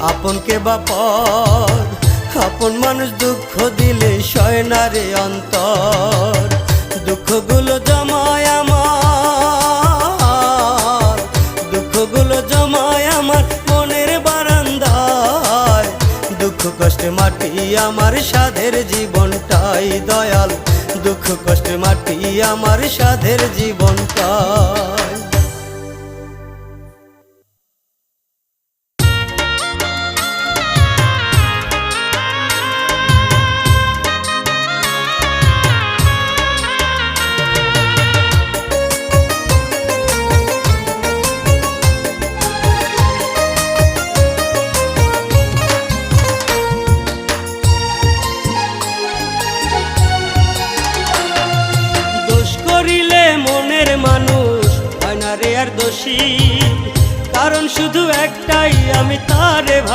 আপনকে বা পর, আপন মানুষ দুঃখ দিলে সয় না রে অন্তর। দুঃখগুলো জমায় আমার, দুঃখগুলো জমায় আমার মনের বারান্দায়। দুঃখ কষ্টে মাটি আমার সাধের জীবনটাই দয়াল, দুঃখ কষ্টে মাটি আমার সাধের জীবনটাই। মনের মানুষ হয় না রে আর দোষী, কারণ শুধু একটাই, আমি তারে